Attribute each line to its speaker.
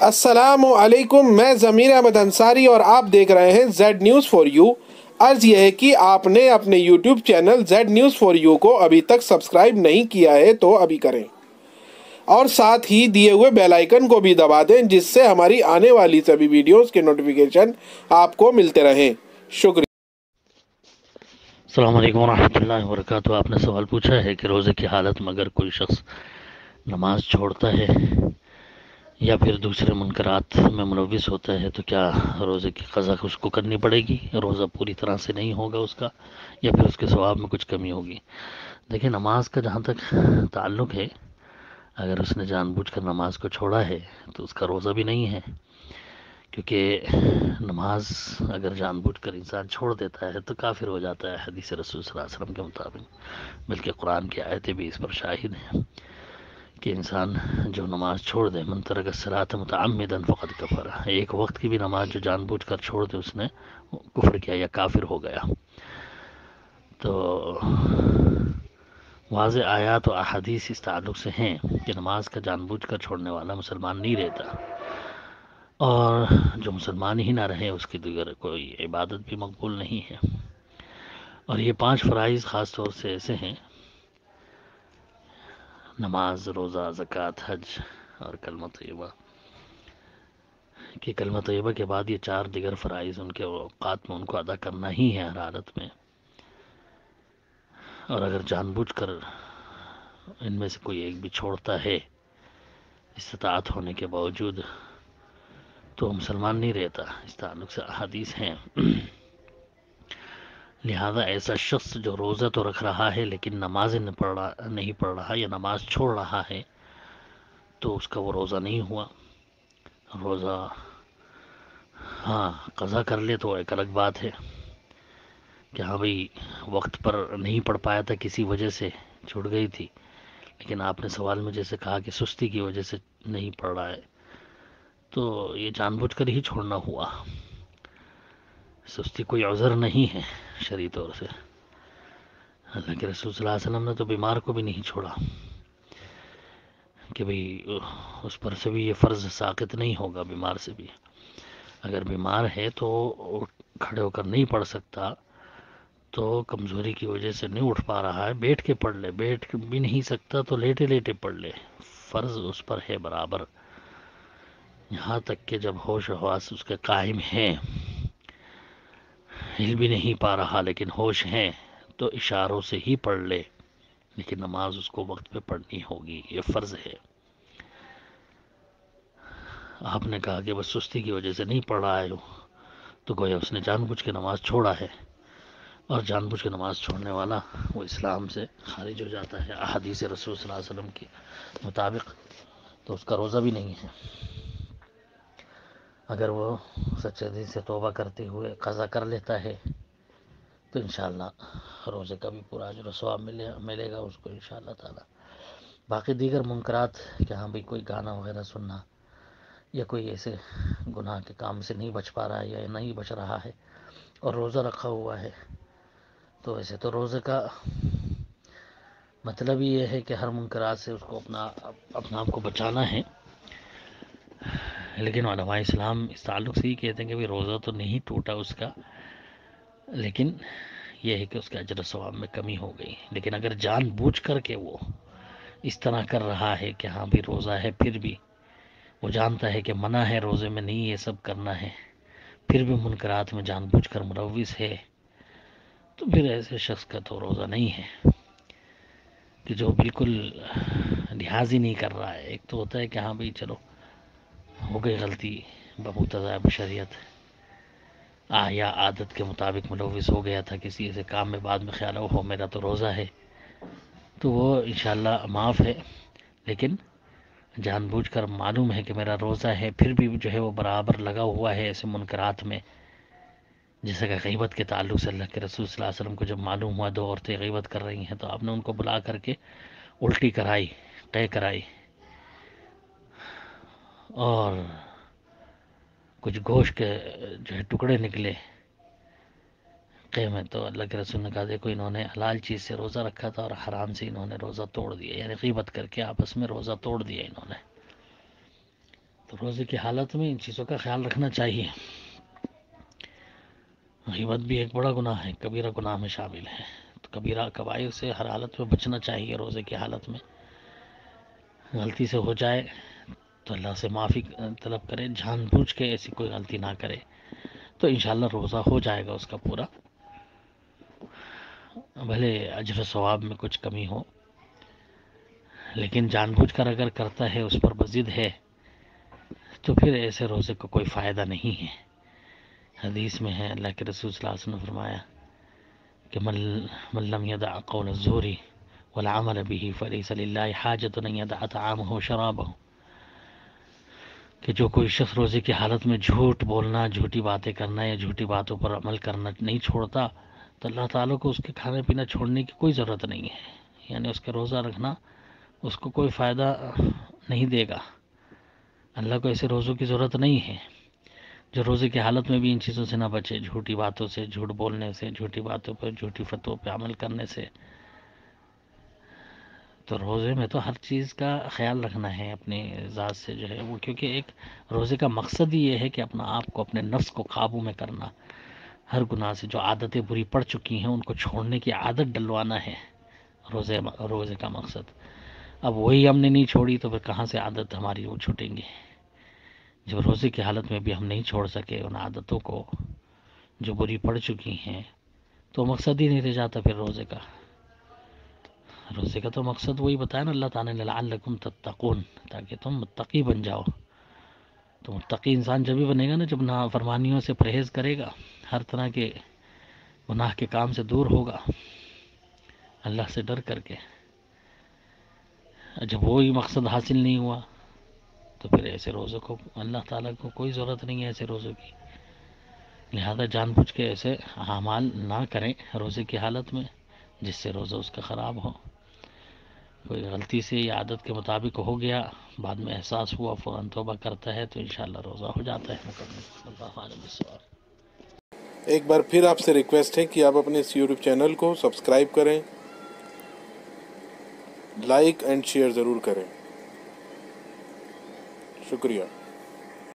Speaker 1: السلام علیکم، میں ضمیر احمد انصاری اور آپ دیکھ رہے ہیں زیڈ نیوز فور یو۔ عرض یہ ہے کہ آپ نے اپنے YouTube channel Z News four you کو ابھی تک سبسکرائب نہیں کیا ہے تو ابھی کریں، اور ساتھ ہی دیے ہوئے بیل آئیکن کو بھی دبا دیں جس سے ہماری آنے والی سبھی ویڈیوز کے نوٹیفیکیشن آپ کو ملتے رہیں۔ شکریہ۔
Speaker 2: السلام علیکم ورحمۃ اللہ وبرکاتہ۔ آپ نے سوال پوچھا ہے کہ روزے کی حالت میں اگر کوئی شخص نماز چھوڑتا ہے یا پھر دوسرے منکرات میں ملوث ہوتا ہے تو کیا روزے کی قضا اس کو کرنی پڑے گی؟ روزہ پوری طرح سے نہیں ہوگا اس کا، یا پھر اس کے ثواب میں کچھ کمی ہوگی؟ دیکھیں، نماز کا جہاں تک تعلق ہے، اگر اس نے جان بوجھ کر نماز کو چھوڑا ہے تو اس کا روزہ بھی نہیں ہے، کیونکہ نماز اگر جان بوجھ کر انسان چھوڑ دیتا ہے تو کافر ہو جاتا ہے، حدیث رسول صلی اللہ علیہ وسلم کے مطابق۔ بلکہ قرآن کی آیتیں بھی اس پر شاہد ہیں کہ انسان جو نماز چھوڑ دے، من ترک الصلاۃ متعمدا فقد کفر، ایک وقت کی بھی نماز جو جان بوجھ کر چھوڑ دے اس نے کفر کیا یا کافر ہو گیا۔ تو واضح آیات و احادیث اس تعلق سے ہیں کہ نماز کا جان بوجھ کر چھوڑنے والا مسلمان نہیں رہتا، اور جو مسلمان ہی نہ رہے اس کی دیگر کوئی عبادت بھی مقبول نہیں ہے۔ اور یہ 5 فرائض خاص طور سے ایسے ہیں: نماز، روزہ، زکوٰۃ، حج اور کلمہ طیبہ، کہ کلمہ طیبہ کے بعد یہ 4 دیگر فرائض ان کے اوقات میں ان کو ادا کرنا ہی ہے ہر حالت میں۔ اور اگر جان بوجھ کر ان میں سے کوئی ایک بھی چھوڑتا ہے استطاعت ہونے کے باوجود تو مسلمان نہیں رہتا، اس تعلق سے احادیث ہیں۔ لہذا ایسا شخص جو روزہ تو رکھ رہا ہے لیکن نماز نہیں پڑھ رہا یا نماز چھوڑ رہا ہے تو اس کا وہ روزہ نہیں ہوا۔ روزہ ہاں قضا کر لے تو ایک الگ بات ہے کہ ہاں بھئی وقت پر نہیں پڑھ پایا تھا، کسی وجہ سے چھوٹ گئی تھی، لیکن آپ نے سوال میں جیسے کہا کہ سستی کی وجہ سے نہیں پڑھ رہا ہے تو یہ جان بوجھ کر ہی چھوڑنا ہوا، سستی کوئی عذر نہیں ہے شرعی طور سے۔ اللہ کے رسول صلی اللہ علیہ وسلم نے تو بیمار کو بھی نہیں چھوڑا کہ بھئی اس پر سے بھی یہ فرض ساقط نہیں ہوگا، بیمار سے بھی اگر بیمار ہے تو کھڑے ہو کر نہیں پڑھ سکتا تو کمزوری کی وجہ سے نہیں اٹھ پا رہا ہے، بیٹھ کے پڑھ لے، بیٹھ بھی نہیں سکتا تو لیٹے لیٹے پڑھ لے، فرض اس پر ہے برابر، یہاں تک کہ جب ہوش و حواس اس کے قائم ہیں، ہل بھی نہیں پا رہا لیکن ہوش ہیں تو اشاروں سے ہی پڑھ لے، لیکن نماز اس کو وقت پہ پڑھنی ہوگی، یہ فرض ہے۔ آپ نے کہا کہ بس سستی کی وجہ سے نہیں پڑھ رہا ہے تو گویا اس نے جان بوجھ کے نماز چھوڑا ہے، اور جان بوجھ کے نماز چھوڑنے والا وہ اسلام سے خارج ہو جاتا ہے احادیث رسول صلی اللہ علیہ وسلم کے مطابق، تو اس کا روزہ بھی نہیں ہے۔ اگر وہ سچے دل سے توبہ کرتے ہوئے قضا کر لیتا ہے تو انشاءاللہ روزے کا بھی پورا اجر و ثواب ملے گا اس کو انشاءاللہ تعالی۔ باقی دیگر منکرات کہ ہاں بھی کوئی گانا وغیرہ سننا یا کوئی ایسے گناہ کے کام سے نہیں بچ پا رہا ہے یا نہیں بچ رہا ہے اور روزہ رکھا ہوا ہے، تو ویسے تو روزے کا مطلب یہ ہے کہ ہر منکرات سے اس کو اپنا آپ کو بچانا ہے، لیکن علماء اسلام اس تعلق سے ہی کہتے ہیں کہ روزہ تو نہیں ٹوٹا اس کا، لیکن یہ ہے کہ اس کے اجر و ثواب میں کمی ہو گئی۔ لیکن اگر جان بوجھ کر کے وہ اس طرح کر رہا ہے کہ ہاں بھی روزہ ہے، پھر بھی وہ جانتا ہے کہ منع ہے روزے میں نہیں یہ سب کرنا ہے، پھر بھی منکرات میں جان بوجھ کر ملوث ہے، تو پھر ایسے شخص کا تو روزہ نہیں ہے، کہ جو بالکل لحاظ ہی نہیں کر رہا ہے۔ ایک تو ہوتا ہے کہ ہاں بھئی چلو ہو گئی غلطی بمقتضیٰ شریعت، یا عادت کے مطابق ملوث ہو گیا تھا کسی ایسے کام میں، بعد میں خیال ہو میرا تو روزہ ہے، تو وہ انشاءاللہ معاف ہے۔ لیکن جان بوجھ کر معلوم ہے کہ میرا روزہ ہے، پھر بھی جو ہے وہ برابر لگا ہوا ہے ایسے منکرات میں، جیسے کہ غیبت کے تعلق سے اللہ کے رسول صلی اللہ علیہ وسلم کو جب معلوم ہوا 2 عورتیں غیبت کر رہی ہیں تو آپ نے ان کو بلا کر کے الٹی کرائی، قے کرائی، اور کچھ گوشت کے جو ہے ٹکڑے نکلے قے میں، تو اللہ کے رسول نے کہا دیکھو انہوں نے حلال چیز سے روزہ رکھا تھا اور حرام سے انہوں نے روزہ توڑ دیا، یعنی غیبت کر کے آپس میں روزہ توڑ دیا انہوں نے۔ تو روزے کی حالت میں ان چیزوں کا خیال رکھنا چاہیے۔ غیبت بھی ایک بڑا گناہ ہے، کبیرہ گناہ میں شامل ہے، تو کبیرہ کبائر سے ہر حالت میں بچنا چاہیے۔ روزے کی حالت میں غلطی سے ہو جائے تو اللہ سے معافی طلب کرے، جان بوجھ کے ایسی کوئی غلطی نہ کرے، تو انشاءاللہ روزہ ہو جائے گا اس کا پورا، بھلے اجر و ثواب میں کچھ کمی ہو، لیکن جان بوجھ کر اگر کرتا ہے، اس پر مزید ہے، تو پھر ایسے روزے کو کوئی فائدہ نہیں ہے۔ حدیث میں ہے، اللہ کے رسول صلی اللہ علیہ وسلم نے فرمایا کہ من لم يدع قول الزور والعمل به فليس لله حاجة ان يدع طعامه وشرابه، کہ جو کوئی شخص روزے کی حالت میں جھوٹ بولنا، جھوٹی باتیں کرنا یا جھوٹی باتوں پر عمل کرنا نہیں چھوڑتا، تو اللہ تعالیٰ کو اس کے کھانے پینا چھوڑنے کی کوئی ضرورت نہیں ہے، یعنی اس کے روزہ رکھنا اس کو کوئی فائدہ نہیں دے گا۔ اللہ کو ایسے روزوں کی ضرورت نہیں ہے۔ جو روزے کی حالت میں بھی ان چیزوں سے نہ بچے، جھوٹی باتوں سے، جھوٹ بولنے سے، جھوٹی باتوں پر، جھوٹی فتووں پہ عمل کرنے سے، تو روزے میں تو ہر چیز کا خیال رکھنا ہے اپنی ذات سے جو ہے وہ، کیونکہ ایک روزے کا مقصد ہی یہ ہے کہ اپنا آپ کو، اپنے نفس کو قابو میں کرنا، ہر گناہ سے جو عادتیں بری پڑ چکی ہیں ان کو چھوڑنے کی عادت ڈلوانا ہے روزے کا مقصد۔ اب وہی ہم نے نہیں چھوڑی تو پھر کہاں سے عادت ہماری وہ چھوٹیں گی؟ جب روزے کی حالت میں بھی ہم نہیں چھوڑ سکے ان عادتوں کو جو بری پڑ چکی ہیں، تو مقصد ہی نہیں رہ جاتا پھر روزے کا۔ روزے کا تو مقصد وہی بتایا نا اللہ تعالیٰ نے، لعلکم تتقون، تاکہ تم متقی بن جاؤ۔ تو متقی انسان جب بھی بنے گا نا، جب نافرمانیوں سے پرہیز کرے گا، ہر طرح کے گناہ کے کام سے دور ہوگا، اللہ سے ڈر کر کے۔ جب وہی مقصد حاصل نہیں ہوا تو پھر ایسے روزوں کو اللہ تعالیٰ کو کوئی ضرورت نہیں ہے ایسے روزوں کی، لہذا جان بوجھ کے ایسے اعمال نہ کریں روزے کی حالت میں جس سے روزہ اس کا خراب ہو۔ کوئی غلطی سے یا عادت کے مطابق ہو گیا، بعد میں احساس ہوا، فوراً توبہ کرتا ہے تو انشاءاللہ روزہ ہو جاتا ہے مکمل۔ اللہ عالم بالصواب۔
Speaker 1: ایک بار پھر آپ سے ریکویسٹ ہے کہ آپ اپنے اس یوٹیوب چینل کو سبسکرائب کریں، لائک اینڈ شیئر ضرور کریں۔ شکریہ۔